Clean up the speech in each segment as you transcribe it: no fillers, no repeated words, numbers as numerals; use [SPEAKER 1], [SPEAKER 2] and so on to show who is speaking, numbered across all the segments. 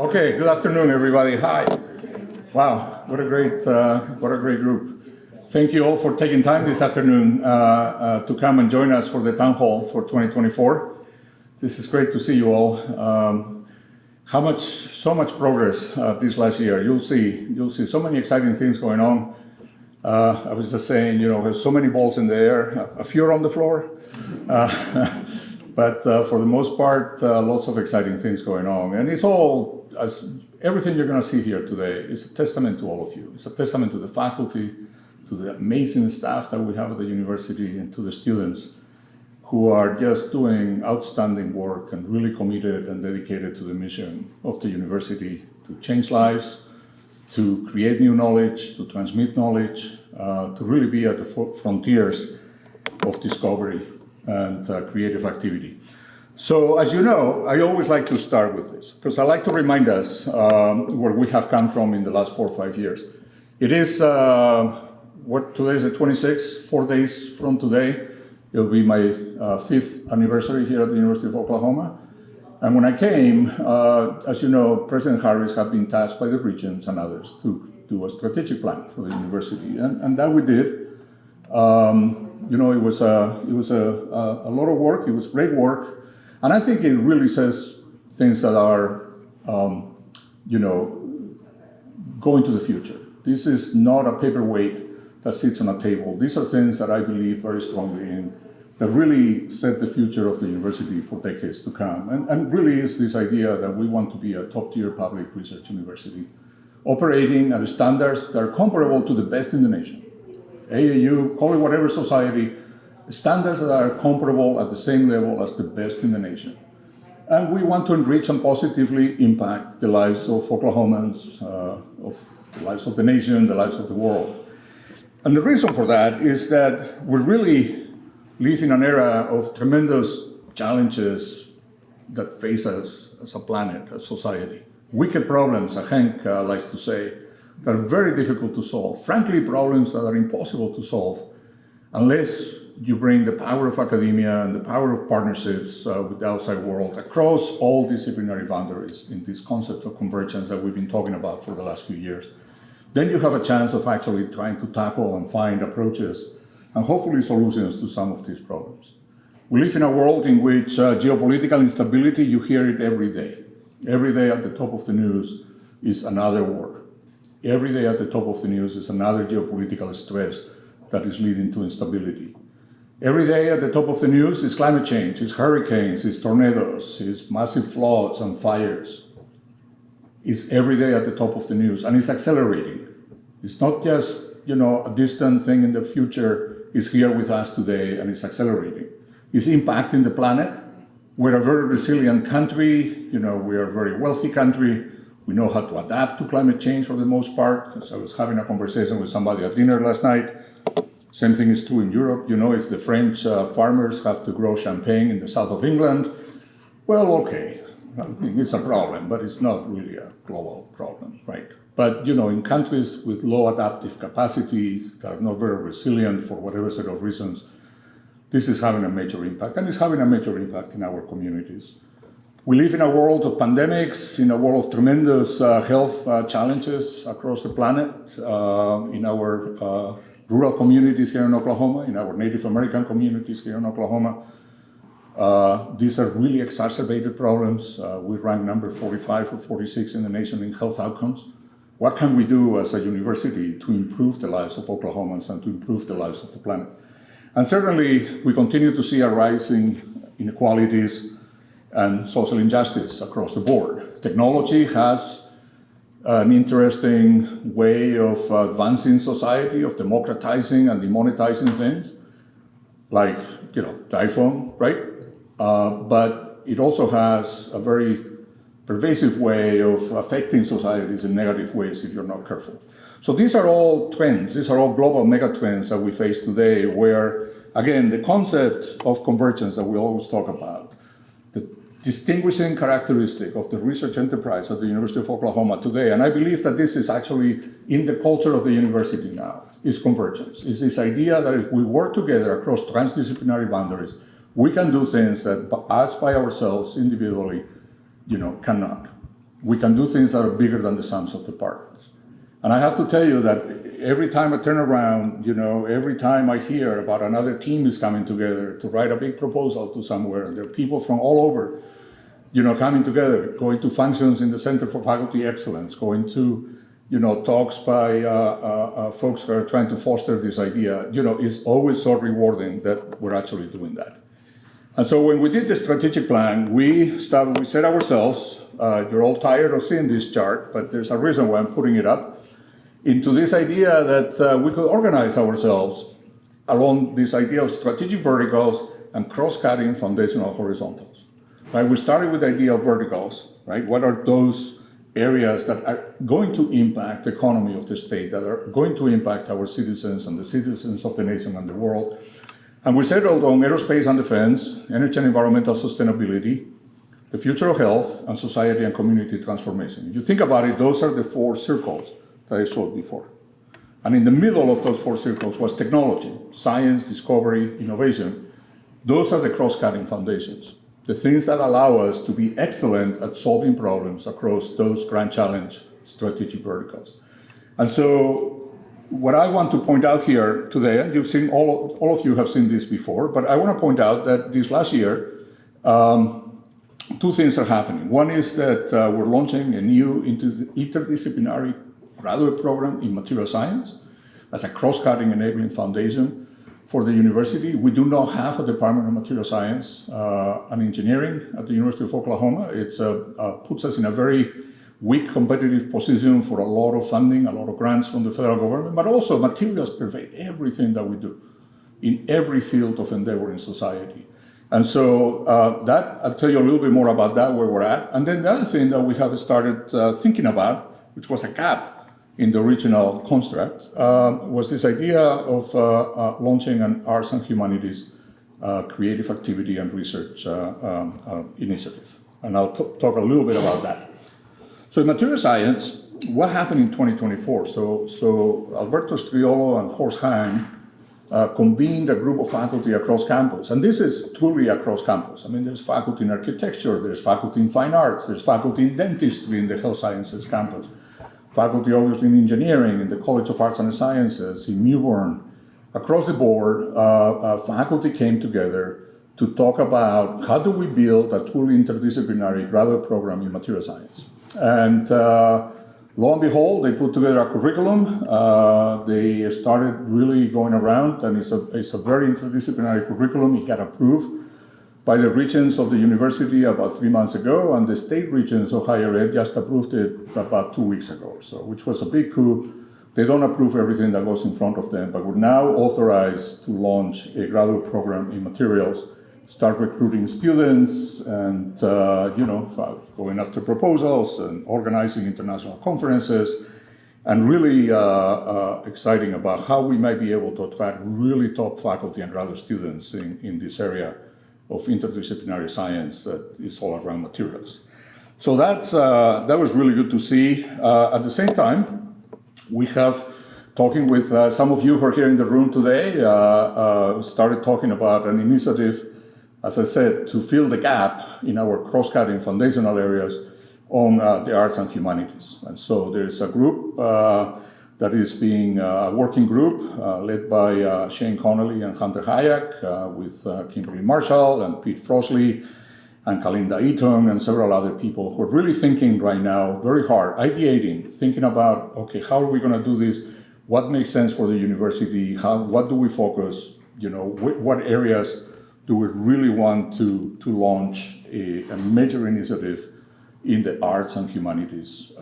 [SPEAKER 1] Okay, good afternoon, everybody. Hi. Wow, what a great group. Thank you all for taking time this afternoon to come and join us for the town hall for 2024. This is great to see you all. So much progress this last year. You'll see so many exciting things going on. I was just saying, there's so many balls in the air. A few are on the floor. But for the most part, lots of exciting things going on. And it's all, everything you're going to see here today is a testament to all of you. It's a testament to the faculty, to the amazing staff that we have at the university, and to the students who are just doing outstanding work and really committed and dedicated to the mission of the university to change lives, to create new knowledge, to transmit knowledge, to really be at the frontiers of discovery and creative activity. So, as you know, I always like to start with this, because I like to remind us where we have come from in the last 4 or 5 years. It is, today is the 26th, 4 days from today. It'll be my 5th anniversary here at the University of Oklahoma. And when I came, as you know, President Harris had been tasked by the regents and others to do a strategic plan for the university, and that we did. It was a lot of work. It was great work, and I think it really says things that are, going to the future. This is not a paperweight that sits on a table. These are things that I believe very strongly in, that really set the future of the university for decades to come. And really is this idea that we want to be a top-tier public research university, operating at standards that are comparable to the best in the nation. AAU, call it whatever society, standards that are comparable at the same level as the best in the nation. And we want to enrich and positively impact the lives of Oklahomans, of the lives of the nation, the lives of the world. And the reason for that is that we really live in an era of tremendous challenges that face us as a planet, as society. Wicked problems, as Hank likes to say, that are very difficult to solve. Frankly, problems that are impossible to solve unless you bring the power of academia and the power of partnerships with the outside world across all disciplinary boundaries in this concept of convergence that we've been talking about for the last few years. Then you have a chance of actually trying to tackle and find approaches and hopefully solutions to some of these problems. We live in a world in which geopolitical instability, you hear it every day. Every day at the top of the news is another war. Every day at the top of the news is another geopolitical stress that is leading to instability. Every day at the top of the news is climate change, is hurricanes, is tornadoes, is massive floods and fires. It's every day at the top of the news, and it's accelerating. It's not just, a distant thing in the future. It's here with us today, and it's accelerating. It's impacting the planet. We're a very resilient country. We are a very wealthy country. We know how to adapt to climate change for the most part. As I was having a conversation with somebody at dinner last night. Same thing is true in Europe. If the French farmers have to grow champagne in the south of England, well, okay. It's a problem, but it's not really a global problem, right? But, in countries with low adaptive capacity, that are not very resilient for whatever set of reasons, this is having a major impact, and it's having a major impact in our communities. We live in a world of pandemics, in a world of tremendous health challenges across the planet, in our rural communities here in Oklahoma, in our Native American communities here in Oklahoma. These are really exacerbated problems. We rank number 45 or 46 in the nation in health outcomes. What can we do as a university to improve the lives of Oklahomans and to improve the lives of the planet? And certainly, we continue to see a rising inequalities and social injustice across the board. Technology has an interesting way of advancing society, of democratizing and demonetizing things, like, the iPhone, right? But it also has a very pervasive way of affecting societies in negative ways if you're not careful. So these are all trends, these are all global megatrends that we face today, where, again, the concept of convergence that we always talk about, the distinguishing characteristic of the research enterprise at the University of Oklahoma today, and I believe that this is actually in the culture of the university now, is convergence. Is this idea that if we work together across transdisciplinary boundaries, we can do things that us by ourselves individually, cannot. we can do things that are bigger than the sums of the parts. And I have to tell you that every time I turn around, every time I hear about another team is coming together to write a big proposal to somewhere, and there are people from all over, coming together, going to functions in the Center for Faculty Excellence, going to, talks by folks who are trying to foster this idea, it's always so rewarding that we're actually doing that. And so when we did the strategic plan, we set ourselves, you're all tired of seeing this chart, but there's a reason why I'm putting it up, into this idea that we could organize ourselves along this idea of strategic verticals and cross-cutting foundational horizontals. Right? We started with the idea of verticals, right? What are those areas that are going to impact the economy of the state, that are going to impact our citizens and the citizens of the nation and the world? And we settled on aerospace and defense, energy and environmental sustainability, the future of health, and society and community transformation. If you think about it, those are the 4 circles that I showed before. And in the middle of those 4 circles was technology, science, discovery, innovation. Those are the cross-cutting foundations, the things that allow us to be excellent at solving problems across those grand challenge strategic verticals. And so what I want to point out here today, and you've seen, all of you have seen this before, but I want to point out that this last year, 2 things are happening. One is that we're launching a new interdisciplinary graduate program in material science as a cross-cutting enabling foundation for the university. We do not have a Department of Material Science and Engineering at the University of Oklahoma. It puts us in a very weak competitive position for a lot of funding, a lot of grants from the federal government, but also materials pervade everything that we do in every field of endeavor in society. And so that, I'll tell you a little bit more about that, where we're at. And then the other thing that we have started thinking about, which was a gap in the original construct, was this idea of launching an arts and humanities creative activity and research initiative. And I'll talk a little bit about that. So in material science, what happened in 2024? So Alberto Striolo and Horst Heim convened a group of faculty across campus. And this is truly across campus. I mean, there's faculty in architecture, there's faculty in fine arts, there's faculty in dentistry in the health sciences campus, faculty obviously in engineering, in the College of Arts and Sciences, in Newborn. Across the board, faculty came together to talk about how do we build a truly interdisciplinary graduate program in material science. And lo and behold, they put together a curriculum. They started really going around, and it's a very interdisciplinary curriculum. It got approved by the regents of the university about 3 months ago, and the state regents of higher ed just approved it about 2 weeks ago, which was a big coup. They don't approve everything that goes in front of them, but we're now authorized to launch a graduate program in materials, start recruiting students, and going after proposals and organizing international conferences, and really exciting about how we might be able to attract really top faculty and graduate students in this area of interdisciplinary science that is all around materials. So that was really good to see. At the same time, we have, talking with some of you who are here in the room today, started talking about an initiative, as I said, to fill the gap in our cross-cutting foundational areas on the arts and humanities. And so there's a group that is being a working group led by Shane Connolly and Hunter Hayek, with Kimberly Marshall and Pete Frosley and Kalinda Eaton and several other people who are really thinking right now very hard, ideating, thinking about, okay, how are we going to do this? What makes sense for the university? What do we focus? What areas do we really want to launch a major initiative in the arts and humanities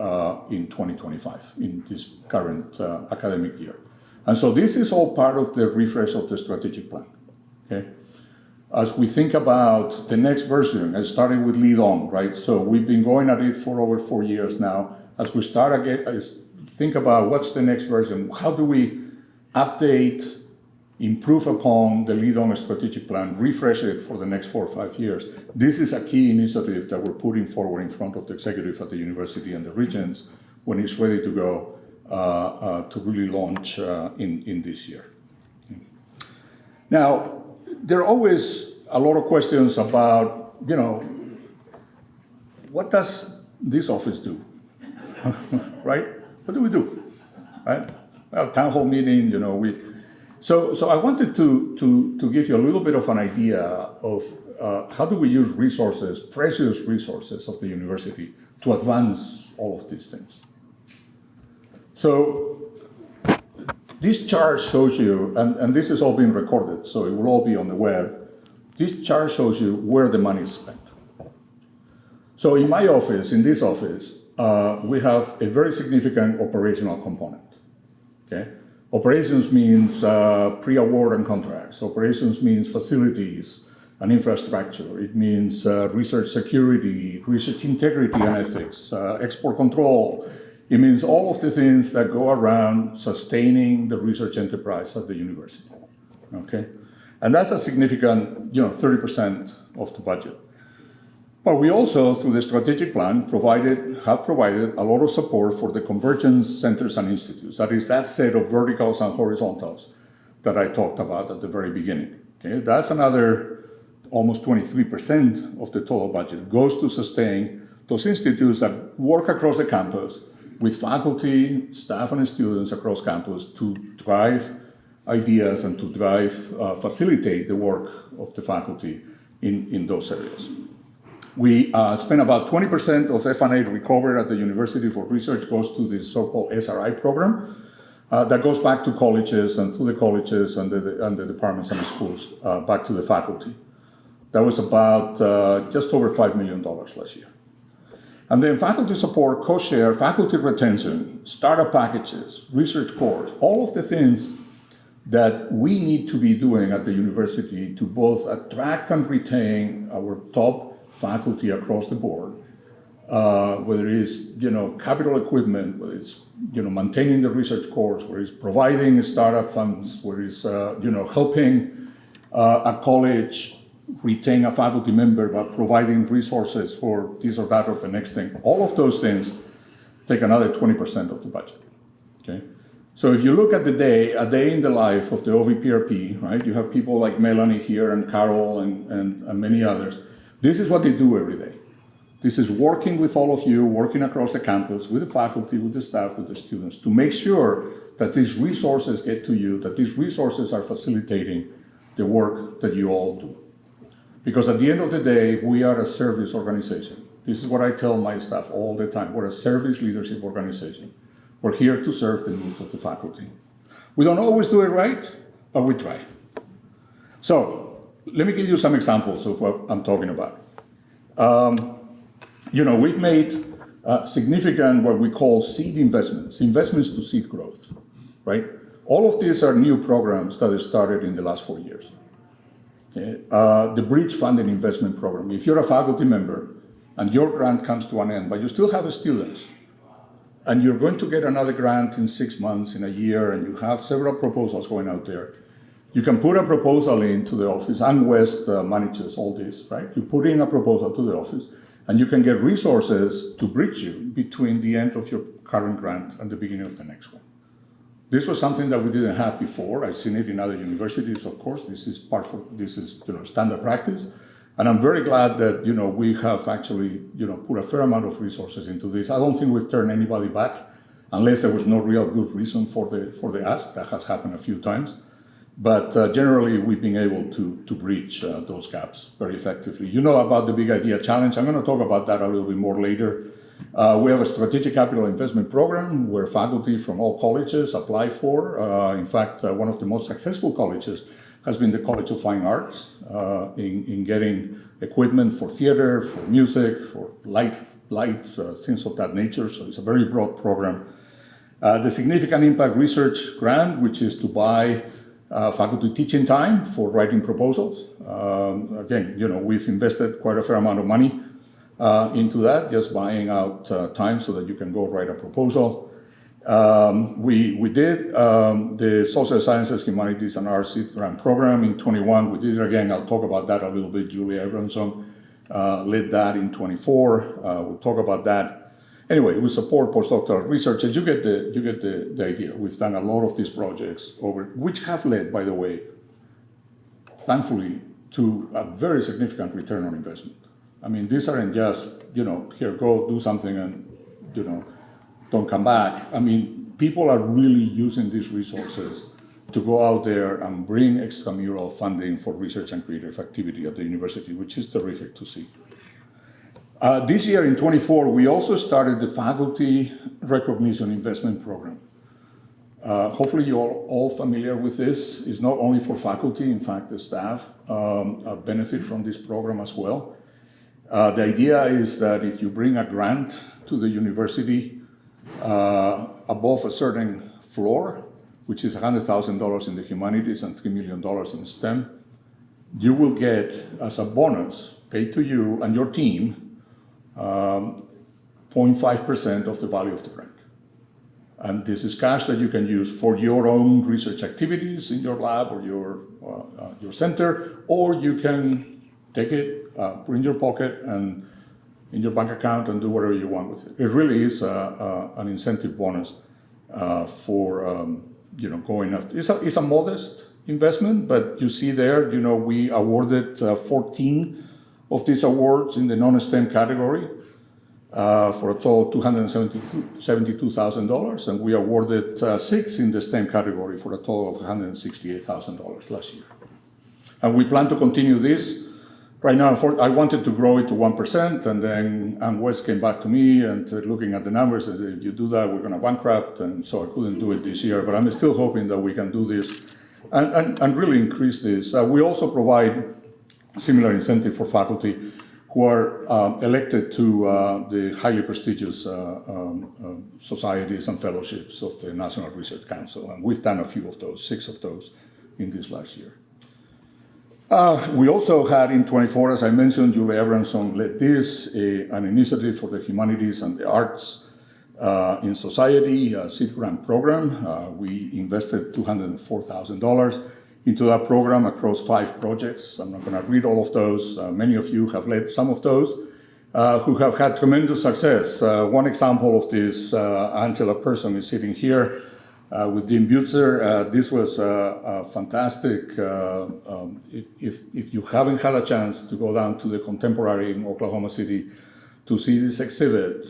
[SPEAKER 1] in 2025, in this current academic year. And so this is all part of the refresh of the strategic plan, okay? As we think about the next version, I started with Lead On, right? So we've been going at it for over 4 years now. As we start again, think about what's the next version? How do we update, improve upon the Lead On strategic plan, refresh it for the next 4 or 5 years? This is a key initiative that we're putting forward in front of the executive at the university and the regents when it's ready to go to really launch in this year. Now, there are always a lot of questions about, what does this office do? Right? What do we do? Right? Well, town hall meeting, So I wanted to give you a little bit of an idea of how do we use resources, precious resources of the university to advance all of these things. So this chart shows you, and this is all being recorded, so it will all be on the web. This chart shows you where the money is spent. So in my office, in this office, we have a very significant operational component. Okay? Operations means pre-award and contracts. Operations means facilities and infrastructure. It means research security, research integrity and ethics, export control. It means all of the things that go around sustaining the research enterprise at the university. Okay? And that's a significant, 30% of the budget. But we also, through the strategic plan, have provided a lot of support for the convergence centers and institutes. That is that set of verticals and horizontals that I talked about at the very beginning. Okay? That's another almost 23% of the total budget goes to sustain those institutes that work across the campus with faculty, staff, and students across campus to drive ideas and to facilitate the work of the faculty in those areas. We spend about 20% of F&A recovered at the university for research goes to this so-called SRI program that goes back to colleges and through the colleges and the departments and the schools back to the faculty. That was about just over $5 million last year. And then faculty support, co-share, faculty retention, startup packages, research cores, all of the things that we need to be doing at the university to both attract and retain our top faculty across the board, whether it's capital equipment, whether it's maintaining the research cores, whether it's providing startup funds, whether it's helping a college retain a faculty member by providing resources for this or that or the next thing. All of those things take another 20% of the budget. Okay. So if you look at a day in the life of the OVPRP, right? You have people like Melanie here and Carol and many others. This is what they do every day. This is working with all of you, working across the campus, with the faculty, with the staff, with the students, to make sure that these resources get to you, that these resources are facilitating the work that you all do. Because at the end of the day, we are a service organization. This is what I tell my staff all the time. We're a service leadership organization. We're here to serve the needs of the faculty. We don't always do it right, but we try. So let me give you some examples of what I'm talking about. We've made significant what we call seed investments to seed growth, right? All of these are new programs that started in the last 4 years. Okay? The Bridge Funded Investment Program. If you're a faculty member and your grant comes to an end, but you still have students, and you're going to get another grant in 6 months, in a year, and you have several proposals going out there, you can put a proposal into the office, and West manages all this, right? You put in a proposal to the office, and you can get resources to bridge you between the end of your current grant and the beginning of the next one. This was something that we didn't have before. I've seen it in other universities, of course. This is standard practice. And I'm very glad that, we have actually, put a fair amount of resources into this. I don't think we've turned anybody back unless there was no real good reason for the ask. That has happened a few times. But generally, we've been able to breach those gaps very effectively. You know about the Big Idea Challenge. I'm going to talk about that a little bit more later. We have a strategic capital investment program where faculty from all colleges apply for. In fact, one of the most successful colleges has been the College of Fine Arts in getting equipment for theater, for music, for lights, things of that nature. So it's a very broad program. The Significant Impact Research Grant, which is to buy faculty teaching time for writing proposals. Again, we've invested quite a fair amount of money into that, just buying out time so that you can go write a proposal. We did the Social Sciences, Humanities, and Arts Seed Grant Program in 21. We did it again. I'll talk about that a little bit. Julia Abramson led that in 24. We'll talk about that. Anyway, we support postdoctoral research, and you get the idea. We've done a lot of these projects which have led, by the way, thankfully, to a very significant return on investment. I mean, these aren't just, here, go do something and, don't come back. I mean, people are really using these resources to go out there and bring extramural funding for research and creative activity at the university, which is terrific to see. This year in 24, we also started the Faculty Recognition Investment Program. Hopefully you're all familiar with this. It's not only for faculty, in fact, the staff benefit from this program as well. The idea is that if you bring a grant to the university above a certain floor, which is $100,000 in the humanities and $3 million in STEM, you will get, as a bonus, paid to you and your team, 0.5% of the value of the grant. And this is cash that you can use for your own research activities in your lab or your center, or you can take it, put it in your pocket and in your bank account and do whatever you want with it. It really is an incentive bonus for going after. It's a modest investment, but you see there, we awarded 14 of these awards in the non-STEM category. For a total of $272,000, and we awarded 6 in the STEM category for a total of $168,000 last year. And we plan to continue this. Right now, I wanted to grow it to 1%, and then Wes came back to me and looking at the numbers, and said, if you do that, we're going to bankrupt, and so I couldn't do it this year. But I'm still hoping that we can do this and really increase this. We also provide similar incentive for faculty who are elected to the highly prestigious societies and fellowships of the National Research Council. And we've done a few of those, 6 of those in this last year. We also had in 24, as I mentioned, Julie Abramson led this, an initiative for the humanities and the arts in society, a seed grant program. We invested $204,000 into that program across 5 projects. I'm not going to read all of those. Many of you have led some of those who have had tremendous success. One example of this, Angela Person is sitting here with Dean Butzer. This was fantastic. If you haven't had a chance to go down to the Contemporary in Oklahoma City to see this exhibit,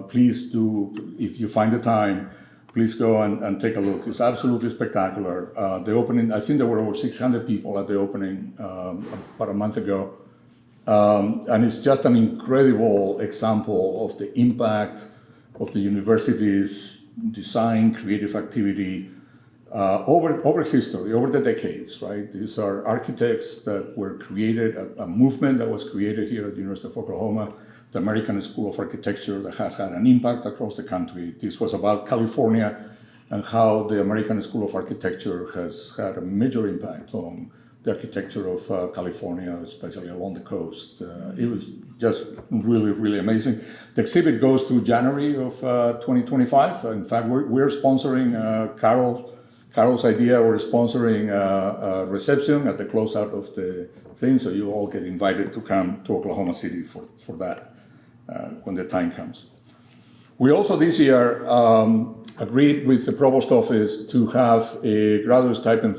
[SPEAKER 1] please do, if you find the time. Please go and take a look. It's absolutely spectacular. The opening, I think there were over 600 people at the opening about a month ago. And it's just an incredible example of the impact of the university's design, creative activity over history, over the decades, right? These are architects that were created, a movement that was created here at the University of Oklahoma, the American School of Architecture, that has had an impact across the country. This was about California and how the American School of Architecture has had a major impact on the architecture of California, especially along the coast. It was just really, really amazing. The exhibit goes through January of 2025. In fact, we're sponsoring Carol's idea. We're sponsoring a reception at the closeout of the thing, so you all get invited to come to Oklahoma City for that when the time comes. We also this year agreed with the Provost Office to have a graduate stipend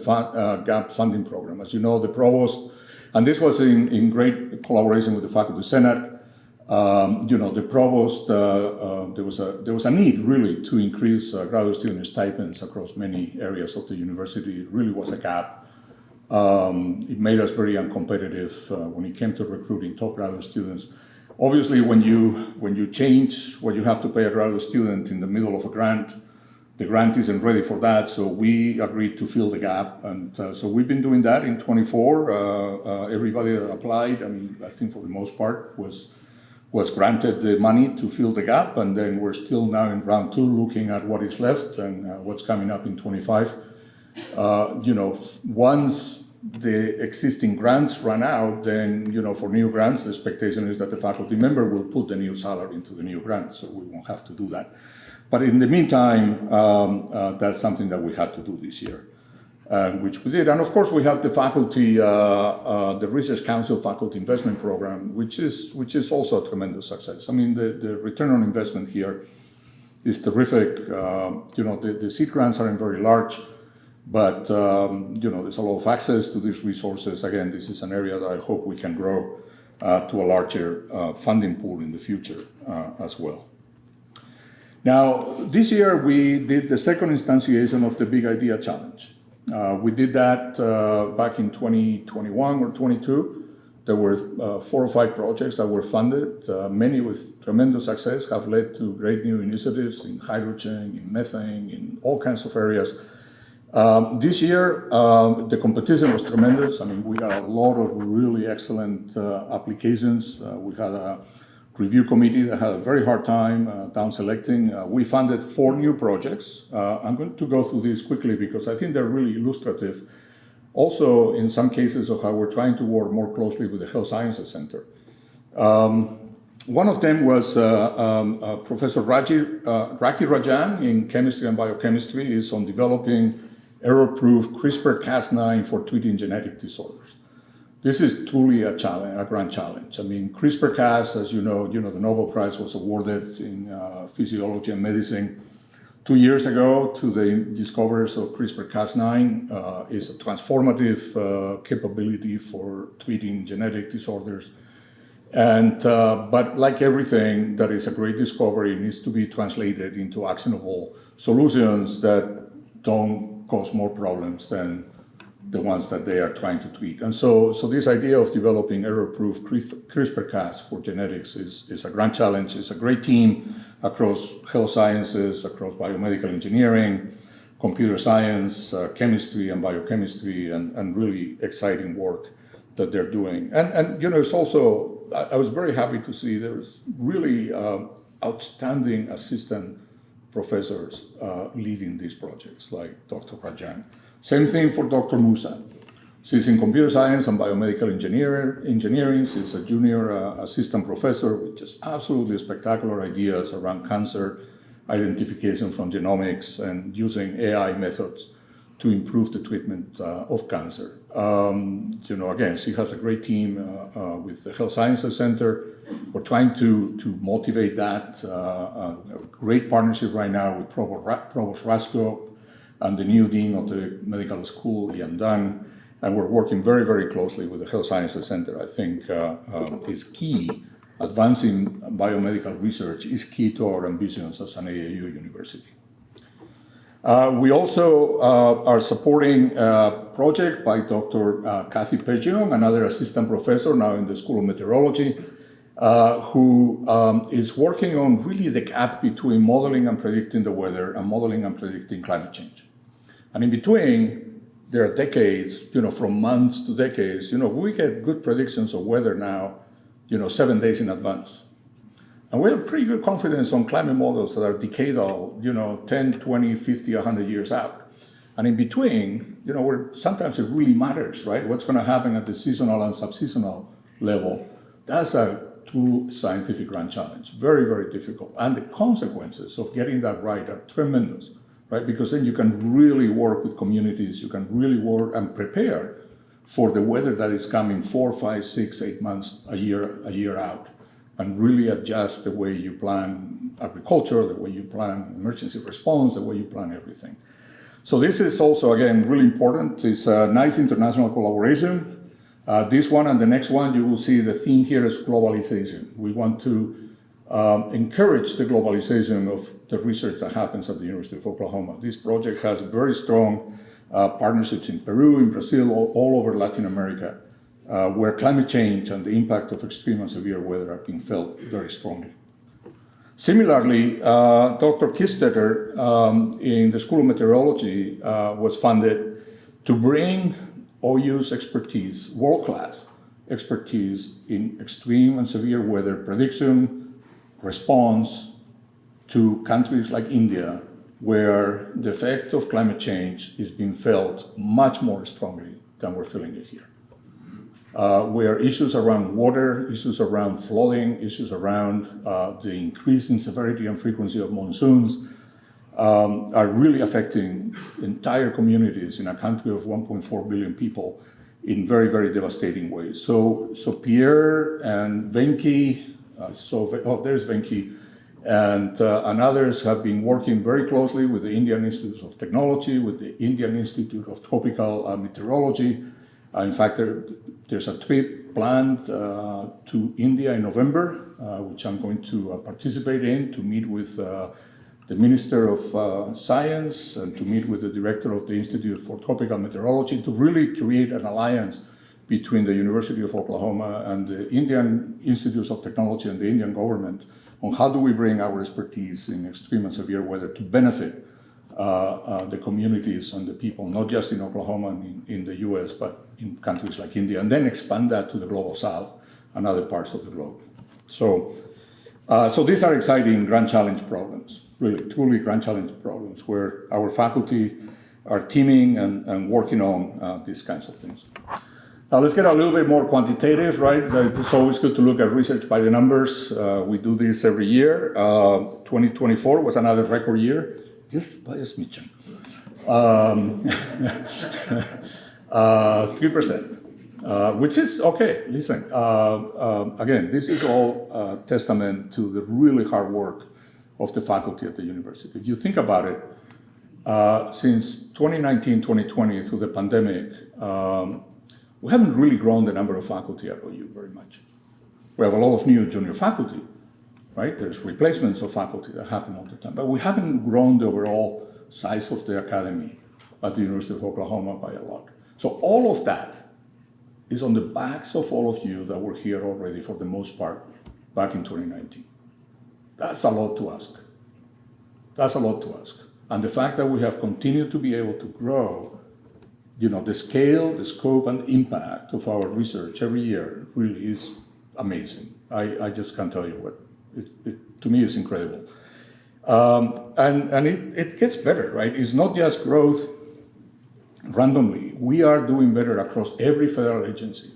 [SPEAKER 1] gap funding program. As you know, the Provost, and this was in great collaboration with the Faculty Senate, the Provost, there was a need really to increase graduate student stipends across many areas of the university. It really was a gap. It made us very uncompetitive when it came to recruiting top graduate students. Obviously, when you change what you have to pay a graduate student in the middle of a grant, the grant isn't ready for that, so we agreed to fill the gap. And so we've been doing that in 24. Everybody that applied, I think for the most part, was granted the money to fill the gap, and then we're still now in round 2 looking at what is left and what's coming up in 25. Once the existing grants run out, then, for new grants, the expectation is that the faculty member will put the new salary into the new grant, so we won't have to do that. But in the meantime, that's something that we had to do this year, which we did. And of course, we have the faculty, the Research Council Faculty Investment Program, which is also a tremendous success. The return on investment here is terrific. The seed grants aren't very large, but there's a lot of access to these resources. Again, this is an area that I hope we can grow to a larger funding pool in the future as well. Now, this year we did the second instantiation of the Big Idea Challenge. We did that back in 2021 or 22. There were 4 or 5 projects that were funded, many with tremendous success, have led to great new initiatives in hydrogen, in methane, in all kinds of areas. This year, the competition was tremendous. I mean, we got a lot of really excellent applications. We had a review committee that had a very hard time down selecting. We funded 4 new projects. I'm going to go through these quickly because I think they're really illustrative. Also, in some cases of how we're trying to work more closely with the Health Sciences Center. One of them was Professor Raki Rajan in chemistry and biochemistry is on developing error-proof CRISPR-Cas9 for treating genetic disorders. This is truly a challenge, a grand challenge. I mean, CRISPR-Cas, as you know, the Nobel Prize was awarded in physiology and medicine 2 years ago to the discoverers of CRISPR-Cas9. Is a transformative capability for treating genetic disorders. And but like everything that is a great discovery, it needs to be translated into actionable solutions that don't cause more problems than the ones that they are trying to treat. And so this idea of developing error-proof CRISPR-Cas for genetics is a grand challenge. It's a great team across health sciences, across biomedical engineering, computer science, chemistry and biochemistry, and really exciting work that they're doing. And it's also, I was very happy to see there's really outstanding assistant professors leading these projects, like Dr. Rajan. Same thing for Dr. Musa. She's in computer science and biomedical engineering. She's a junior assistant professor with just absolutely spectacular ideas around cancer identification from genomics and using AI methods to improve the treatment of cancer. Again, she has a great team with the Health Sciences Center. We're trying to motivate that. A great partnership right now with Provost Rasko and the new dean of the medical school, Ian Dunn. And we're working very, very closely with the Health Sciences Center. I think is key. Advancing biomedical research is key to our ambitions as an AAU university. We also are supporting a project by Dr. Kathy Pejion, another assistant professor now in the School of Meteorology, who is working on really the gap between modeling and predicting the weather and modeling and predicting climate change. And in between, there are decades, from months to decades, we get good predictions of weather now, 7 days in advance. And we have pretty good confidence on climate models that are decadal, 10, 20, 50, 100 years out. And in between, where sometimes it really matters, right? What's going to happen at the seasonal and subseasonal level. That's a true scientific grand challenge. Very, very difficult. And the consequences of getting that right are tremendous, right? Because then you can really work with communities, you can really work and prepare for the weather that is coming 4, 5, 6, 8 months, a year out, and really adjust the way you plan agriculture, the way you plan emergency response, the way you plan everything. So this is also, again, really important. It's a nice international collaboration. This one and the next one, you will see the theme here is globalization. We want to encourage the globalization of the research that happens at the University of Oklahoma. This project has very strong partnerships in Peru, in Brazil, all over Latin America, where climate change and the impact of extreme and severe weather are being felt very strongly. Similarly, Dr. Kistetter in the School of Meteorology was funded to bring OU's expertise, world-class expertise in extreme and severe weather prediction, response to countries like India, where the effect of climate change is being felt much more strongly than we're feeling it here. Where issues around water, issues around flooding, issues around the increase in severity and frequency of monsoons are really affecting entire communities in a country of 1.4 billion people in very, very devastating ways. So Pierre and Venki, there's Venki, and others have been working very closely with the Indian Institute of Technology, with the Indian Institute of Tropical Meteorology. In fact, There's a trip planned to India in November, which I'm going to participate in, to meet with the Minister of Science and to meet with the Director of the Institute for Tropical Meteorology to really create an alliance between the University of Oklahoma and the Indian Institutes of Technology and the Indian government on how do we bring our expertise in extreme and severe weather to benefit the communities and the people, not just in Oklahoma and in the US, but in countries like India, and then expand that to the global south and other parts of the globe. So these are exciting grand challenge problems, really, truly grand challenge problems, where our faculty are teaming and working on these kinds of things. Now let's get a little bit more quantitative, right? It's always good to look at research by the numbers. We do this every year. 2024 was another record year. Just by a smidgen. 3%, which is okay. Listen, again, this is all testament to the really hard work of the faculty at the university. If you think about it, since 2019, 2020, through the pandemic, we haven't really grown the number of faculty at OU very much. We have a lot of new junior faculty, right? There's replacements of faculty that happen all the time, but we haven't grown the overall size of the academy at the University of Oklahoma by a lot. So all of that is on the backs of all of you that were here already for the most part back in 2019. That's a lot to ask. That's a lot to ask. And the fact that we have continued to be able to grow, the scale, the scope, and impact of our research every year really is amazing. I just can't tell you what. To me, it's incredible. And it gets better, right? It's not just growth randomly. We are doing better across every federal agency.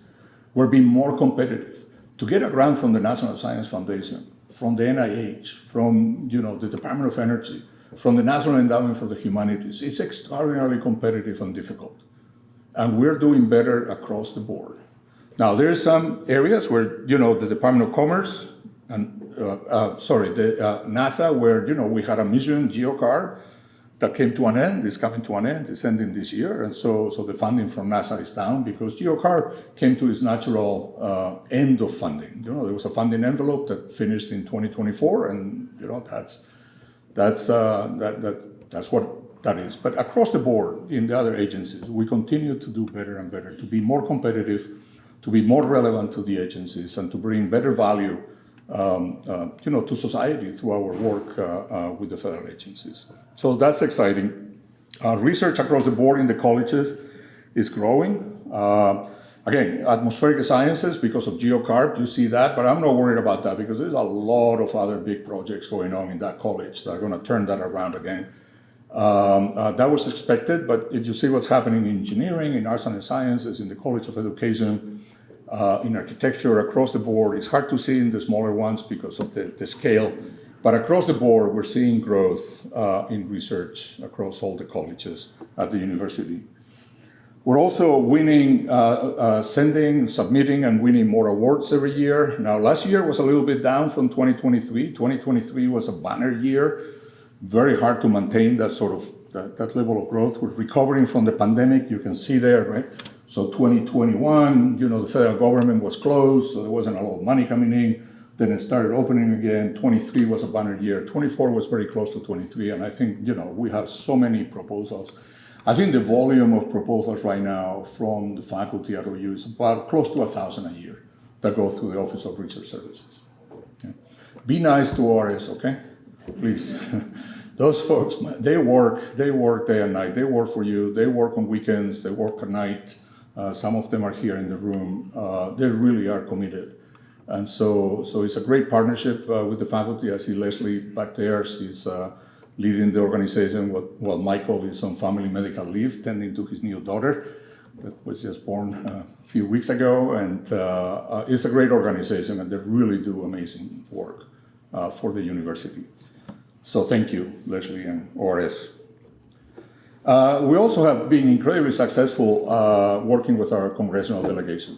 [SPEAKER 1] We're being more competitive. To get a grant from the National Science Foundation, from the NIH, from the Department of Energy, from the National Endowment for the Humanities, it's extraordinarily competitive and difficult. And we're doing better across the board. Now, there are some areas where, the Department of Commerce and, NASA, where, we had a mission, GeoCarb, that came to an end, is coming to an end, it's ending this year. And so the funding from NASA is down because GeoCarb came to its natural end of funding. There was a funding envelope that finished in 2024, and, that's what that is. But across the board, in the other agencies, we continue to do better and better, to be more competitive, to be more relevant to the agencies, and to bring better value, to society through our work with the federal agencies. So that's exciting. Research across the board in the colleges is growing. Again, atmospheric sciences, because of GeoCarb, you see that, but I'm not worried about that because there's a lot of other big projects going on in that college that are going to turn that around again. That was expected, but if you see what's happening in engineering, in arts and sciences, in the College of Education, in architecture, across the board, it's hard to see in the smaller ones because of the scale, but across the board, we're seeing growth in research across all the colleges at the university. We're also winning, submitting and winning more awards every year. Now, last year was a little bit down from 2023. 2023 was a banner year. Very hard to maintain that sort of that level of growth. We're recovering from the pandemic. You can see there, right? So 2021, the federal government was closed, so there wasn't a lot of money coming in. Then it started opening again. 23 was a banner year. 24 was very close to 23, and I think we have so many proposals. I think the volume of proposals right now from the faculty at OU is about close to 1,000 a year that go through the Office of Research Services. Okay? Be nice to ORS, okay? Please. Those folks, they work day and night. They work for you. They work on weekends. They work at night. Some of them are here in the room. They really are committed. And so it's a great partnership with the faculty. I see Leslie back there. She's leading the organization while Michael is on family medical leave, tending to his new daughter that was just born a few weeks ago. And it's a great organization, and they really do amazing work for the university. So thank you, Leslie and ORS. We also have been incredibly successful working with our congressional delegation.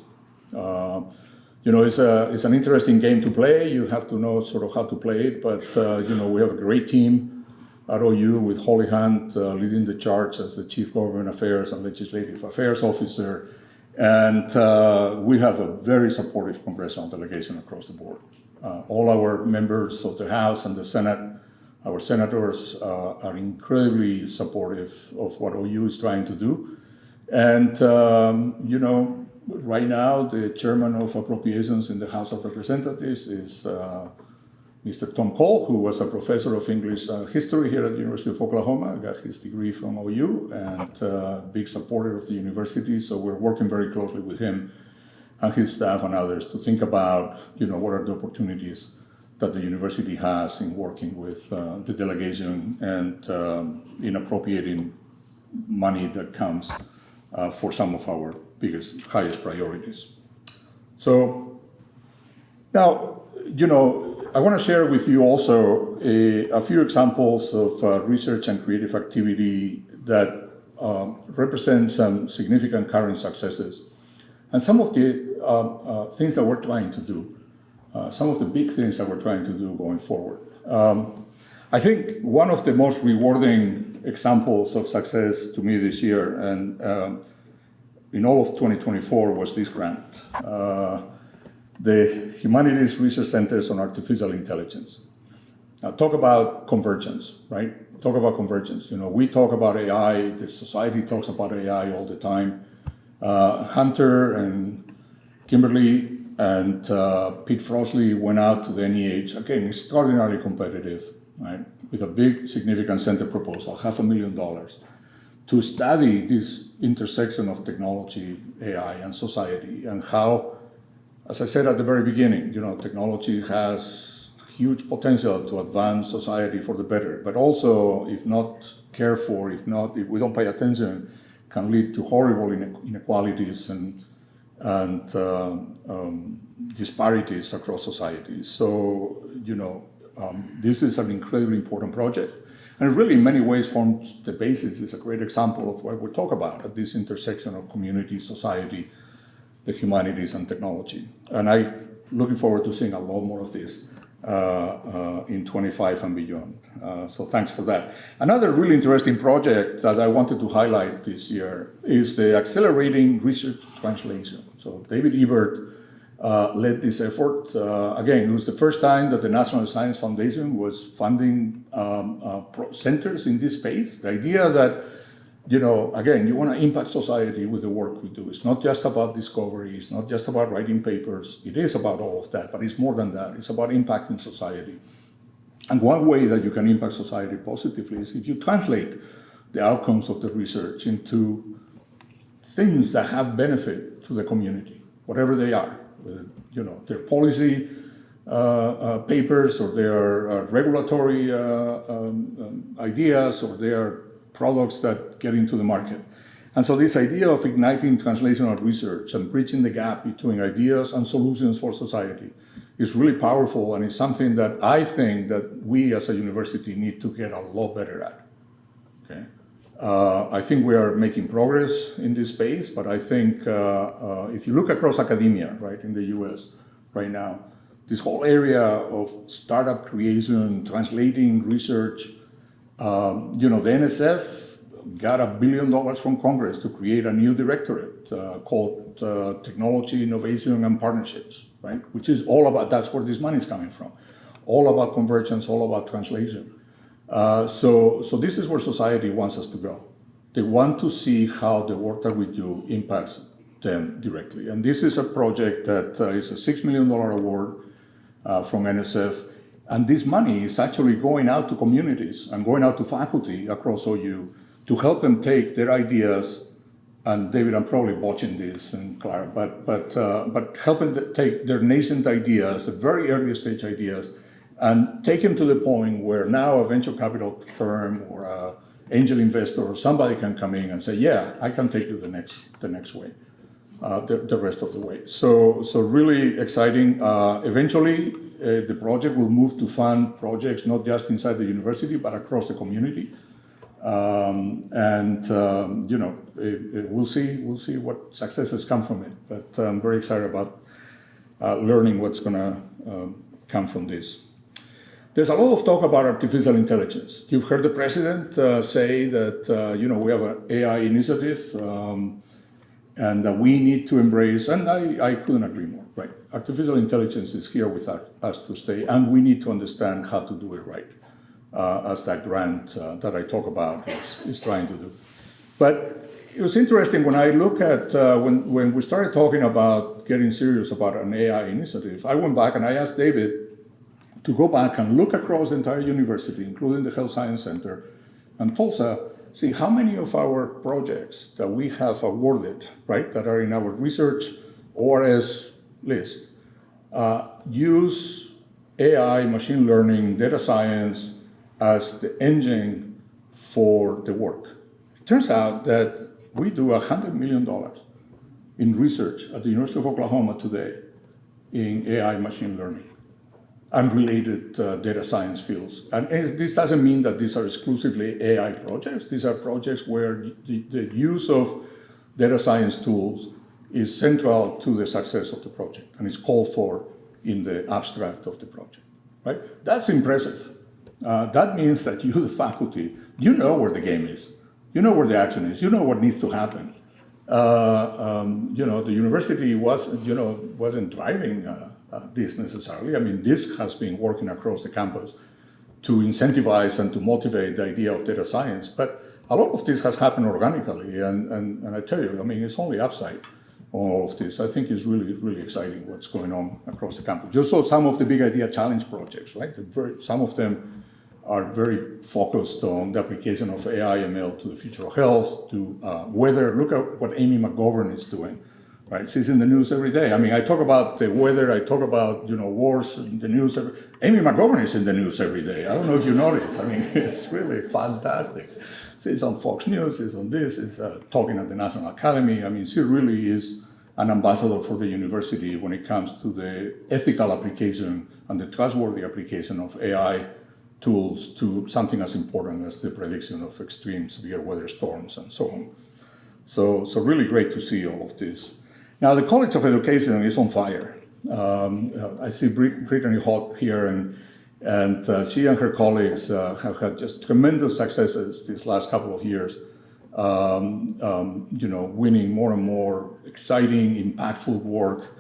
[SPEAKER 1] It's an interesting game to play. You have to know sort of how to play it, but we have a great team at OU with Holly Hunt leading the charge as the Chief Government Affairs and Legislative Affairs Officer. And we have a very supportive congressional delegation across the board. All our members of the House and the Senate, our senators, are incredibly supportive of what OU is trying to do. And, right now, the chairman of appropriations in the House of Representatives is Mr. Tom Cole, who was a professor of English history here at the University of Oklahoma, got his degree from OU, and big supporter of the university. So we're working very closely with him and his staff and others to think about, what are the opportunities that the university has in working with the delegation and in appropriating money that comes for some of our highest priorities. So now, I want to share with you also a few examples of research and creative activity that represent some significant current successes and some of the things that we're trying to do, some of the big things that we're trying to do going forward. I think one of the most rewarding examples of success to me this year and in all of 2024 was this grant. The Humanities Research Centers on Artificial Intelligence. Now, talk about convergence, right? Talk about convergence. We talk about AI, the society talks about AI all the time. Hunter and Kimberly and Pete Frosley went out to the NEH, again, extraordinarily competitive, right? With a big, significant center proposal, $500,000, to study this intersection of technology, AI, and society, and how, as I said at the very beginning, technology has huge potential to advance society for the better, but also, if not cared for, if we don't pay attention, can lead to horrible inequalities and disparities across society. So, this is an incredibly important project, and it really in many ways forms the basis. It's a great example of what we talk about at this intersection of community, society, the humanities, and technology. And I'm looking forward to seeing a lot more of this in 25 and beyond. So thanks for that. Another really interesting project that I wanted to highlight this year is the Accelerating Research Translation. So David Ebert led this effort. Again, it was the first time that the National Science Foundation was funding centers in this space. The idea that again, you want to impact society with the work we do. It's not just about discovery. It's not just about writing papers. It is about all of that, but it's more than that. It's about impacting society. And one way that you can impact society positively is if you translate the outcomes of the research into things that have benefit to the community, whatever they are, whether, their policy papers or their regulatory ideas or their products that get into the market. And so this idea of igniting translational research and bridging the gap between ideas and solutions for society is really powerful, and it's something that I think that we as a university need to get a lot better at. Okay, I think we are making progress in this space, but I think if you look across academia, right, in the US right now, this whole area of startup creation, translating research, the NSF got $1 billion from Congress to create a new directorate called Technology, Innovation, and Partnerships, right? Which is all about, that's where this money is coming from. All about convergence, all about translation. So this is where society wants us to go. They want to see how the work that we do impacts them directly. And this is a project that is a $6 million award from NSF. And this money is actually going out to communities and going out to faculty across OU to help them take their ideas, and David, I'm probably botching this, and Clara, but helping them take their nascent ideas, the very early stage ideas, and take them to the point where now a venture capital firm or an angel investor or somebody can come in and say, yeah, I can take you the next way, the rest of the way. So really exciting. Eventually, the project will move to fund projects not just inside the university, but across the community. We'll see what successes come from it. But I'm very excited about learning what's going to come from this. There's a lot of talk about artificial intelligence. You've heard the president say that we have an AI initiative. and that we need to embrace, and I couldn't agree more, right? Artificial intelligence is here with us to stay, and we need to understand how to do it right, as that grant that I talk about is trying to do. But it was interesting when I look at, when we started talking about getting serious about an AI initiative, I went back and I asked David to go back and look across the entire university, including the Health Science Center and Tulsa, see how many of our projects that we have awarded, right, that are in our research ORS list, use AI, machine learning, data science as the engine for the work. It turns out that we do $100 million in research at the University of Oklahoma today in AI machine learning and related data science fields. And this doesn't mean that these are exclusively AI projects. These are projects where the use of data science tools is central to the success of the project, and it's called for in the abstract of the project, right? That's impressive. That means that you, the faculty, you know where the game is. You know where the action is. You know what needs to happen. The university wasn't driving this necessarily. I mean, this has been working across the campus to incentivize and to motivate the idea of data science. But a lot of this has happened organically, and I tell you, I mean, it's only upside on all of this. I think it's really, really exciting what's going on across the campus. You saw some of the big idea challenge projects, right? Some of them are very focused on the application of AI, ML to the future of health, to weather. Look at what Amy McGovern is doing, right? She's in the news every day. I mean, I talk about the weather, I talk about, wars in the news. Amy McGovern is in the news every day. I don't know if you notice. I mean, it's really fantastic. She's on Fox News, she's on this, she's talking at the National Academy. I mean, she really is an ambassador for the university when it comes to the ethical application and the trustworthy application of AI tools to something as important as the prediction of extreme severe weather storms and so on. So really great to see all of this. Now, the College of Education is on fire. I see Brittany Hott here, and she and her colleagues have had just tremendous successes these last couple of years, winning more and more exciting, impactful work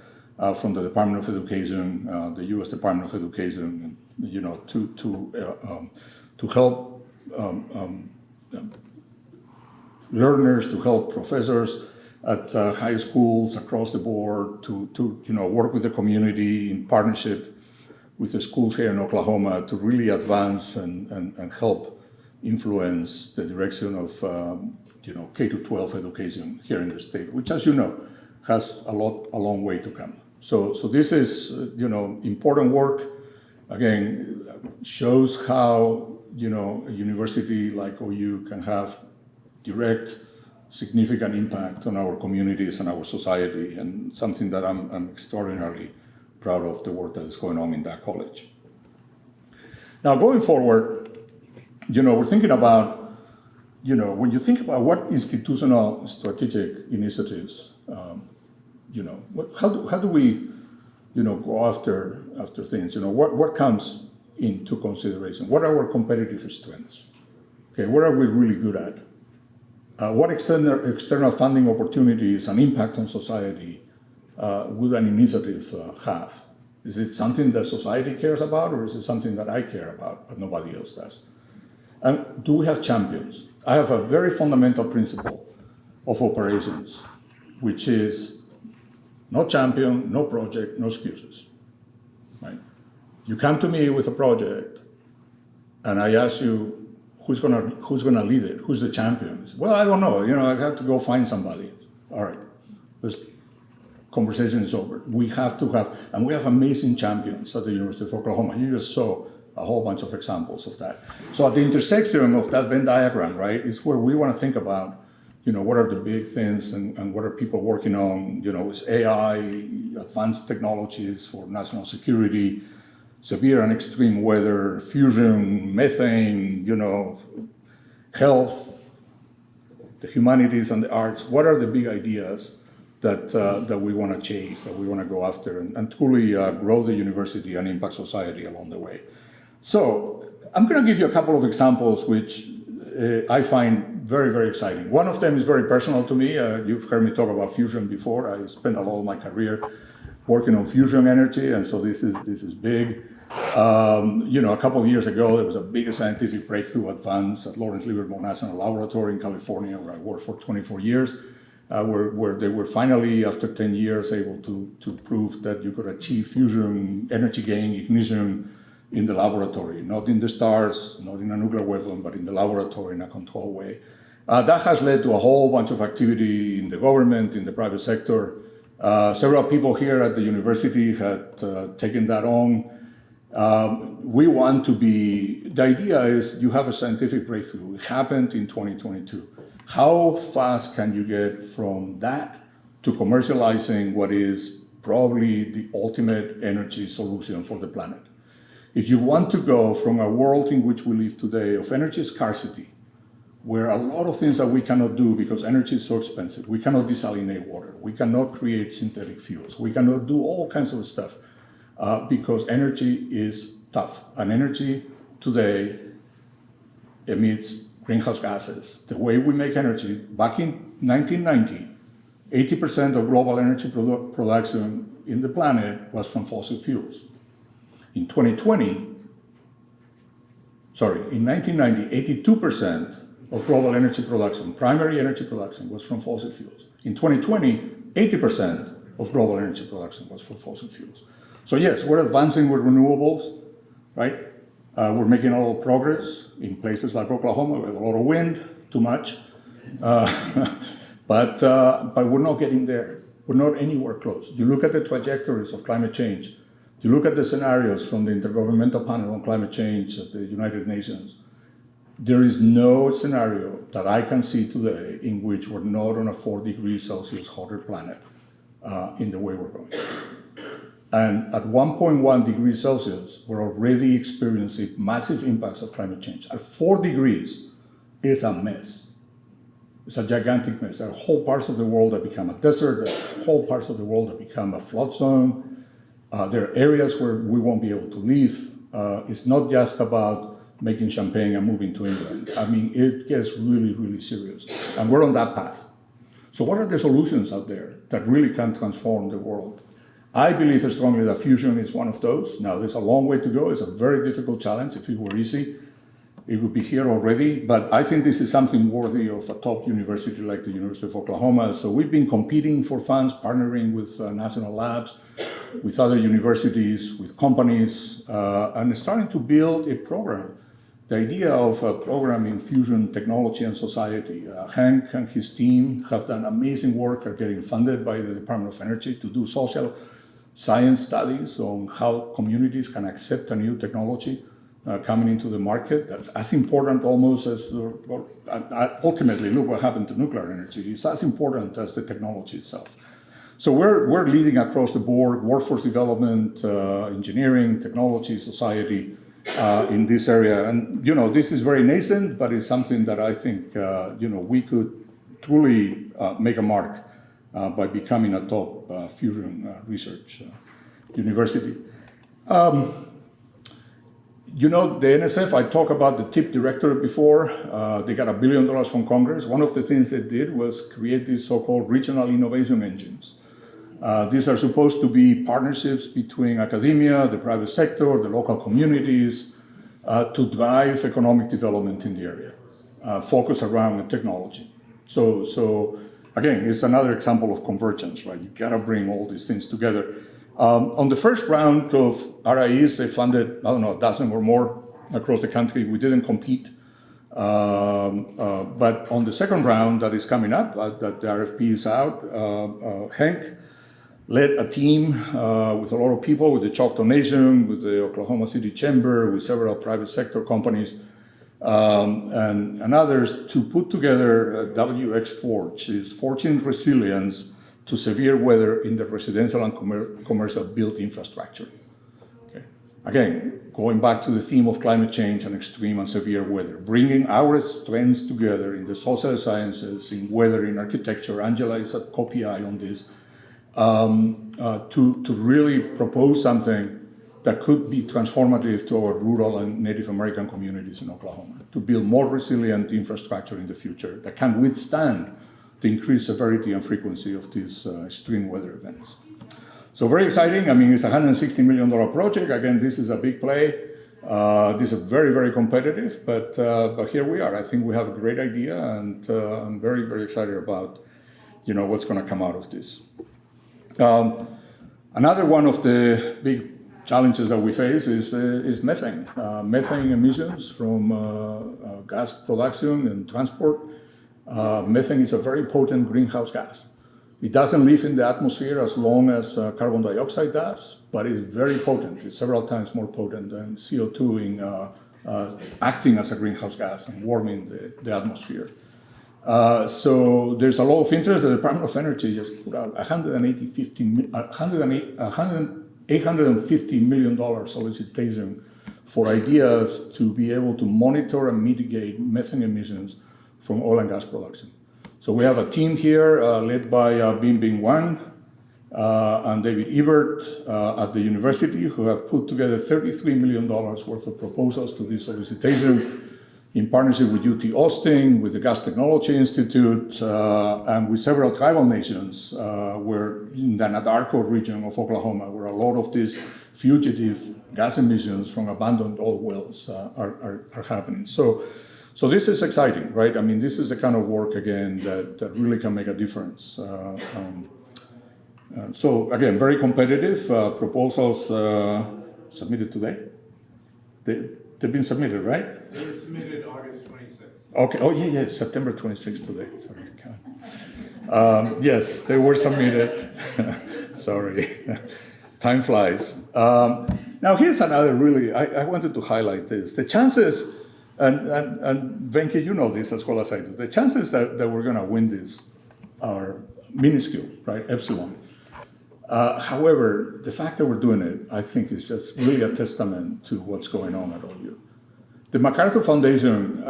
[SPEAKER 1] from the Department of Education, the U.S. Department of Education, to help learners, to help professors at high schools across the board, to work with the community in partnership with the schools here in Oklahoma to really advance and help influence the direction of K-12 education here in the state, which, as you know, has a long way to come. So this is important work. Again, shows how a university like OU can have direct, significant impact on our communities and our society, and something that I'm extraordinarily proud of the work that is going on in that college. Now, going forward, we're thinking about, when you think about what institutional strategic initiatives, how do we, go after things? What comes into consideration? What are our competitive strengths? Okay, what are we really good at? What external funding opportunities and impact on society would an initiative have? Is it something that society cares about, or is it something that I care about but nobody else does? And do we have champions? I have a very fundamental principle of operations, which is no champion, no project, no excuses. Right? You come to me with a project, and I ask you, who's gonna lead it? Who's the champion? Well, I don't know. I have to go find somebody. All right, this conversation is over. We have to have, and we have amazing champions at the University of Oklahoma. You just saw a whole bunch of examples of that. So at the intersection of that Venn diagram, right, is where we want to think about, what are the big things and what are people working on? Is AI, advanced technologies for national security, severe and extreme weather, fusion, methane, health, the humanities and the arts. What are the big ideas that we want to chase, that we want to go after, and truly grow the university and impact society along the way? So I'm going to give you a couple of examples which I find very, very exciting. One of them is very personal to me. You've heard me talk about fusion before. I spent a lot of my career working on fusion energy, and so this is big. A couple of years ago, there was a big scientific breakthrough advance at Lawrence Livermore National Laboratory in California, where I worked for 24 years, where they were finally, after 10 years, able to prove that you could achieve fusion energy gain, ignition, in the laboratory, not in the stars, not in a nuclear weapon, but in the laboratory in a controlled way. That has led to a whole bunch of activity in the government, in the private sector. Several people here at the university had taken that on. We want to be, the idea is you have a scientific breakthrough. It happened in 2022. How fast can you get from that to commercializing what is probably the ultimate energy solution for the planet? If you want to go from a world in which we live today of energy scarcity, where a lot of things that we cannot do because energy is so expensive, we cannot desalinate water, we cannot create synthetic fuels, we cannot do all kinds of stuff because energy is tough. And energy today emits greenhouse gases. The way we make energy, back in 1990, 80% of global energy production in the planet was from fossil fuels. In 1990, 82% of global energy production, primary energy production, was from fossil fuels. In 2020, 80% of global energy production was from fossil fuels. So yes, we're advancing with renewables, right? We're making a lot of progress in places like Oklahoma. We have a lot of wind, too much, but we're not getting there. We're not anywhere close. You look at the trajectories of climate change. You look at the scenarios from the Intergovernmental Panel on Climate Change at the United Nations, there is no scenario that I can see today in which we're not on a 4 degrees Celsius hotter planet in the way we're going. And at 1.1 degrees Celsius, we're already experiencing massive impacts of climate change. At 4 degrees, it's a mess. It's a gigantic mess. There are whole parts of the world that become a desert. There are whole parts of the world that become a flood zone. There are areas where we won't be able to live. It's not just about making champagne and moving to England. I mean, it gets really, really serious. And we're on that path. So what are the solutions out there that really can transform the world? I believe strongly that fusion is one of those. Now, there's a long way to go. It's a very difficult challenge. If it were easy, it would be here already. But I think this is something worthy of a top university like the University of Oklahoma. So we've been competing for funds, partnering with national labs, with other universities, with companies, and starting to build a program. The idea of a program in fusion technology and society. Hank and his team have done amazing work, are getting funded by the Department of Energy to do social science studies on how communities can accept a new technology coming into the market. That's as important almost as, ultimately, look what happened to nuclear energy. It's as important as the technology itself. So we're leading across the board, workforce development, engineering, technology, society in this area. And, this is very nascent, but it's something that I think, we could truly make a mark by becoming a top fusion research university. The NSF, I talked about the TIP director before. They got $1 billion from Congress. One of the things they did was create these so-called regional innovation engines. These are supposed to be partnerships between academia, the private sector, the local communities, to drive economic development in the area, focus around technology. So again, it's another example of convergence, right? You gotta bring all these things together. On the first round of RIEs, they funded, a dozen or more across the country. We didn't compete. But on the second round that is coming up, that the RFP is out, Hank led a team with a lot of people, with the Choctaw Nation, with the Oklahoma City Chamber, with several private sector companies, and others to put together WX Forge, is forging resilience to severe weather in the residential and commercial built infrastructure. Okay. Again, going back to the theme of climate change and extreme and severe weather, bringing our strengths together in the social sciences, in weather, in architecture. Angela is a co-PI on this, to really propose something that could be transformative to our rural and Native American communities in Oklahoma, to build more resilient infrastructure in the future that can withstand the increased severity and frequency of these extreme weather events. So very exciting. I mean, it's a $160 million project. Again, this is a big play. This is very, very competitive, but here we are. I think we have a great idea, and I'm very, very excited about, what's going to come out of this. Another one of the big challenges that we face is methane. Methane emissions from gas production and transport. Methane is a very potent greenhouse gas. It doesn't live in the atmosphere as long as carbon dioxide does, but it's very potent. It's several times more potent than CO2 in acting as a greenhouse gas and warming the atmosphere. So there's a lot of interest. The Department of Energy just put out $850 million solicitation for ideas to be able to monitor and mitigate methane emissions from oil and gas production. So we have a team here led by Bing Bing Wang and David Ebert at the university, who have put together $33 million worth of proposals to this solicitation in partnership with UT Austin, with the Gas Technology Institute, and with several tribal nations where in the Anadarko region of Oklahoma, where a lot of these fugitive gas emissions from abandoned oil wells are happening. So this is exciting, right? I mean, this is the kind of work, again, that really can make a difference. So again, very competitive proposals submitted today. They've been submitted, right?
[SPEAKER 2] They were submitted August 26th.
[SPEAKER 1] Okay. Oh, yeah, September 26th today. Sorry. Yes, they were submitted. Sorry. Time flies. Now, here's another really, I wanted to highlight this. The chances, and Venki, you know this as well as I do, the chances that we're going to win this are minuscule, right? Epsilon. However, the fact that we're doing it, I think, is just really a testament to what's going on at OU. The MacArthur Foundation,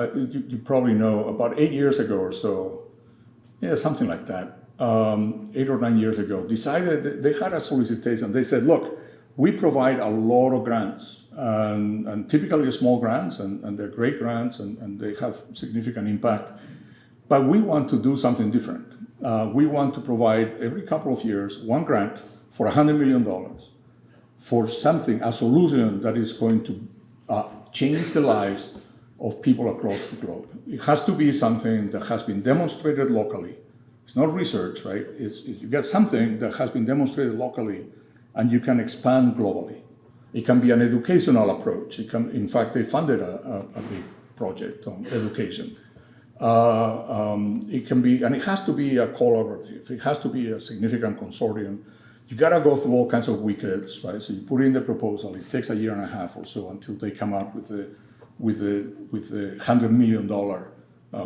[SPEAKER 1] you probably know, about 8 years ago or so, something like that, 8 or 9 years ago, decided they had a solicitation. They said, look, we provide a lot of grants, and typically small grants, and they're great grants, and they have significant impact. But we want to do something different. We want to provide every couple of years one grant for $100 million for something, a solution that is going to change the lives of people across the globe. It has to be something that has been demonstrated locally. It's not research, right? It's you get something that has been demonstrated locally and you can expand globally. It can be an educational approach. In fact, they funded a big project on education. It can be, and it has to be a collaborative. It has to be a significant consortium. You got to go through all kinds of wickets, right? So you put in the proposal. It takes a year and a half or so until they come up with the $100 million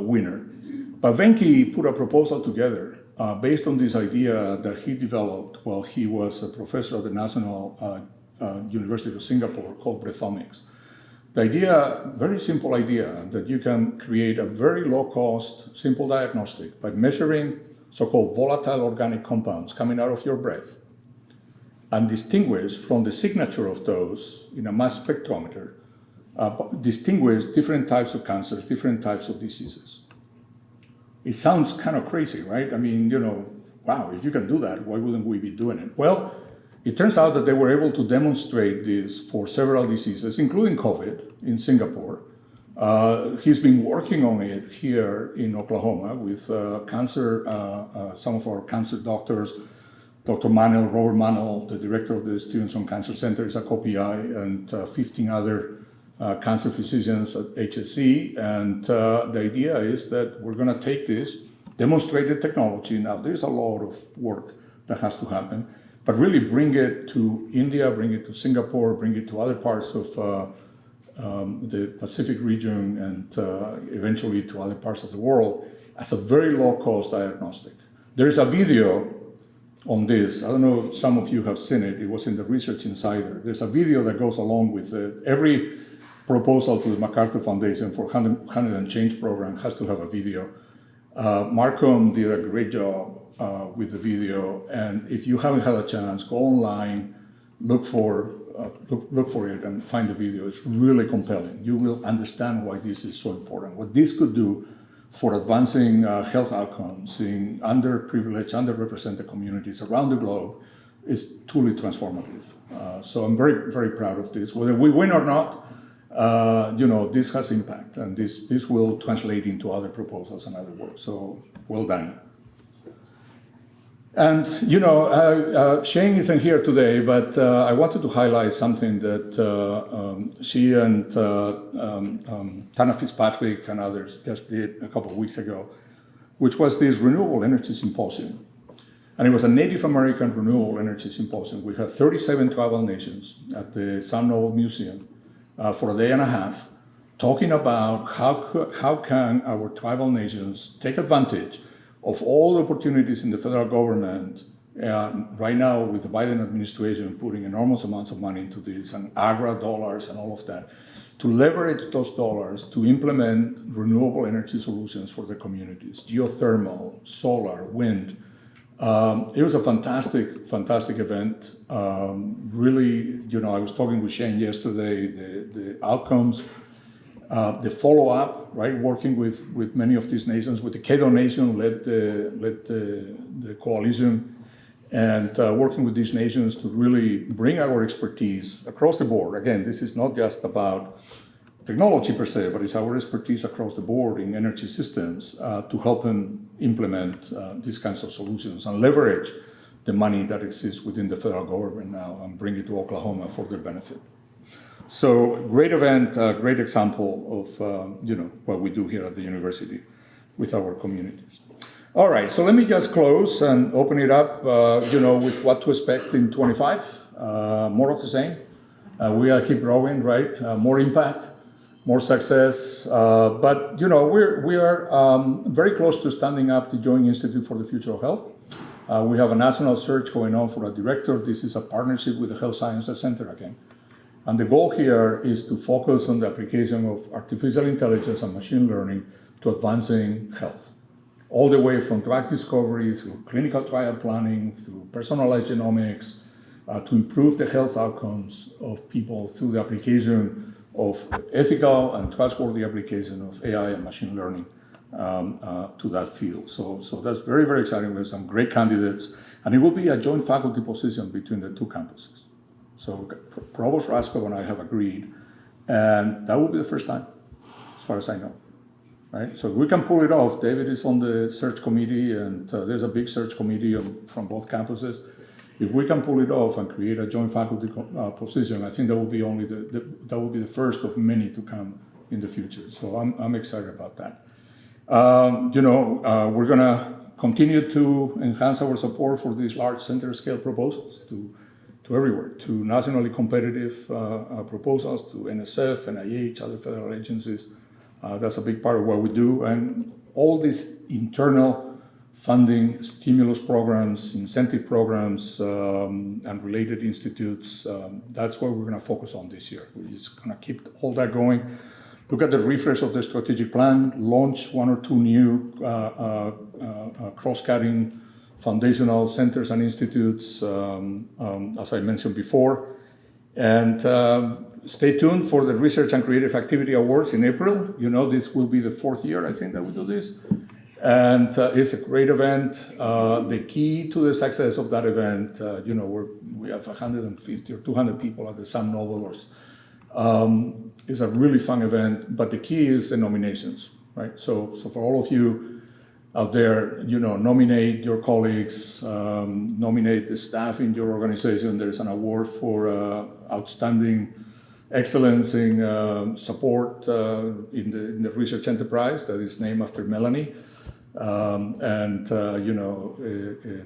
[SPEAKER 1] winner. But Venki put a proposal together based on this idea that he developed while he was a professor at the National University of Singapore called breathomics. The idea, very simple idea, that you can create a very low-cost, simple diagnostic by measuring so-called volatile organic compounds coming out of your breath and distinguish from the signature of those in a mass spectrometer, distinguish different types of cancers, different types of diseases. It sounds kind of crazy, right? I mean, wow, if you can do that, why wouldn't we be doing it? Well, it turns out that they were able to demonstrate this for several diseases, including COVID, in Singapore. He's been working on it here in Oklahoma with some of our cancer doctors, Dr. Robert Manel, the director of the Stevenson Cancer Center, is a co-PI, and 15 other cancer physicians at HSC. And the idea is that we're going to take this, demonstrate the technology. Now, there's a lot of work that has to happen, but really bring it to India, bring it to Singapore, bring it to other parts of the Pacific region, and eventually to other parts of the world as a very low-cost diagnostic. There is a video on this. I don't know, some of you have seen it. It was in the Research Insider. There's a video that goes along with it. Every proposal to the MacArthur Foundation for 100 and Change program has to have a video. Markham did a great job with the video, and if you haven't had a chance, go online, look for look for it and find the video. It's really compelling. You will understand why this is so important. What this could do for advancing health outcomes in underprivileged, underrepresented communities around the globe is truly transformative. So I'm very, very proud of this. Whether we win or not, this has impact, and this will translate into other proposals and other work. So well done. And, Shane isn't here today, but I wanted to highlight something that she and Tana Fitzpatrick and others just did a couple of weeks ago, which was this Renewable Energy Symposium. And it was a Native American Renewable Energy Symposium. We had 37 tribal nations at the Sam Noble Museum for a day and a half, talking about how can our tribal nations take advantage of all the opportunities in the federal government right now with the Biden administration putting enormous amounts of money into this and AGRA dollars and all of that, to leverage those dollars to implement renewable energy solutions for the communities, geothermal, solar, wind. It was a fantastic event. Really, I was talking with Shane yesterday, the outcomes, the follow-up, right? Working with many of these nations, with the Caddo Nation led the coalition, and working with these nations to really bring our expertise across the board. Again, this is not just about technology per se, but it's our expertise across the board in energy systems to help them implement these kinds of solutions and leverage the money that exists within the federal government now and bring it to Oklahoma for their benefit. So great event, great example of what we do here at the university with our communities. All right, so let me just close and open it up, with what to expect in 25. More of the same. We gotta keep growing, right? More impact, more success. But we are very close to standing up the Joint Institute for the Future of Health. We have a national search going on for a director. This is a partnership with the Health Sciences Center again. And the goal here is to focus on the application of artificial intelligence and machine learning to advancing health, all the way from drug discovery through clinical trial planning, through personalized genomics, to improve the health outcomes of people through the application of ethical and trustworthy application of AI and machine learning to that field. So that's very, very exciting. We have some great candidates, and it will be a joint faculty position between the two campuses. So Provost Rasko and I have agreed, and that will be the first time, as far as I know, right? So we can pull it off. David is on the search committee, and there's a big search committee from both campuses. If we can pull it off and create a joint faculty position, I think that will be the first of many to come in the future. So I'm excited about that. We're gonna continue to enhance our support for these large center scale proposals to everywhere, to nationally competitive proposals, to NSF, NIH, other federal agencies. That's a big part of what we do. And all these internal funding, stimulus programs, incentive programs, and related institutes, that's what we're gonna focus on this year. We're just gonna keep all that going. Look at the refresh of the strategic plan, launch one or two new cross-cutting foundational centers and institutes, as I mentioned before. And stay tuned for the Research and Creative Activity Awards in April. This will be the fourth year, I think, that we do this. And it's a great event. The key to the success of that event, we have 150 or 200 people at the Sam Noble. It's a really fun event, but the key is the nominations, right? So for all of you out there, nominate your colleagues, nominate the staff in your organization. There's an award for outstanding excellence in support in the research enterprise that is named after Melanie.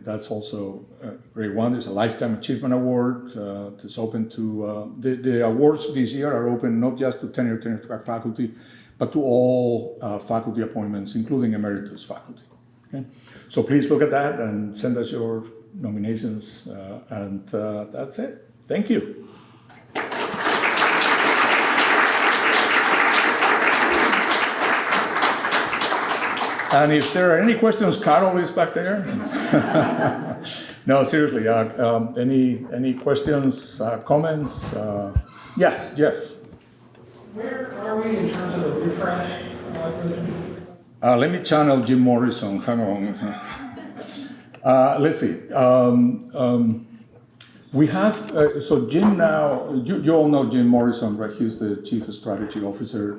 [SPEAKER 1] That's also a great one. There's a Lifetime Achievement Award that's open to, the awards this year are open not just to tenure track faculty, but to all faculty appointments, including emeritus faculty. Okay? So please look at that and send us your nominations, and that's it. Thank you. And if there are any questions, Carol is back there. No, seriously. Any questions, comments? Yes, Jeff.
[SPEAKER 3] Where are we in terms of the refresh for the
[SPEAKER 1] Let me channel Jim Morrison. Hang on. Let's see. We have, so Jim now, you all know Jim Morrison, right? He's the Chief Strategy Officer.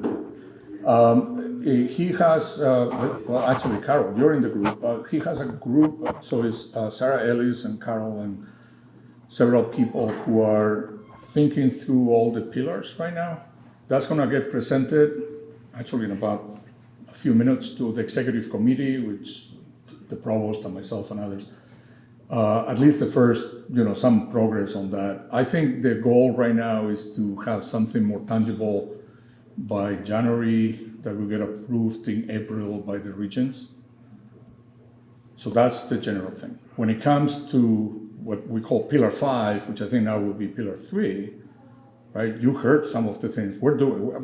[SPEAKER 1] He has, well, actually, Carol, you're in the group. He has a group, so it's Sarah Ellis and Carol and several people who are thinking through all the pillars right now. That's going to get presented actually in about a few minutes to the executive committee, which the provost and myself and others. At least the first, some progress on that. I think the goal right now is to have something more tangible by January that will get approved in April by the regions. So that's the general thing. When it comes to what we call Pillar 5, which I think now will be Pillar 3, right? You heard some of the things we're doing.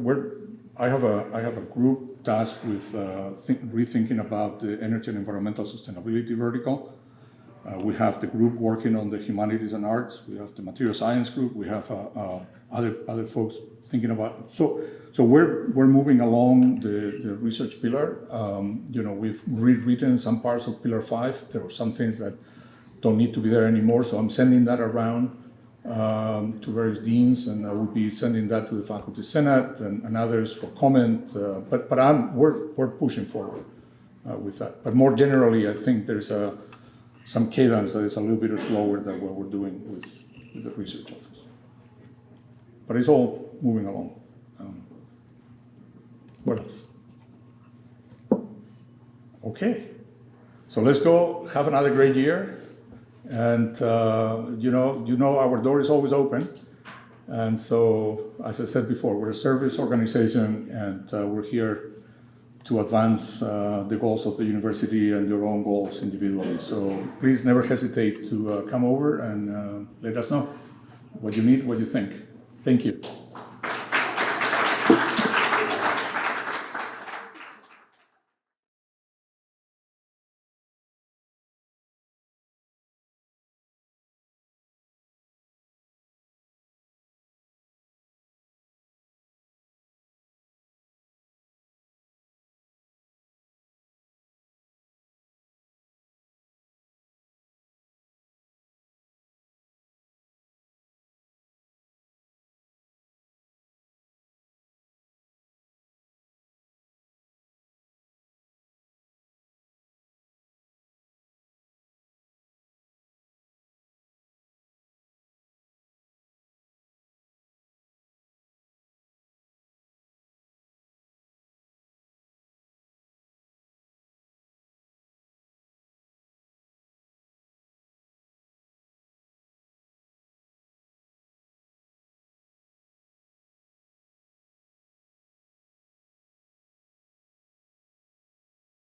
[SPEAKER 1] I have a group tasked with rethinking about the energy and environmental sustainability vertical. We have the group working on the humanities and arts. We have the material science group. We have other folks thinking about. So we're moving along the research pillar. We've rewritten some parts of Pillar 5. There are some things that don't need to be there anymore. So I'm sending that around to various deans, and I will be sending that to the faculty senate and others for comment. But we're pushing forward with that. But more generally, I think there's some cadence that is a little bit slower than what we're doing with the research office. But it's all moving along. What else? Okay. So let's go have another great year. And, our door is always open. And so, as I said before, we're a service organization, and we're here to advance the goals of the university and your own goals individually. So please never hesitate to come over and let us know what you need, what you think. Thank you.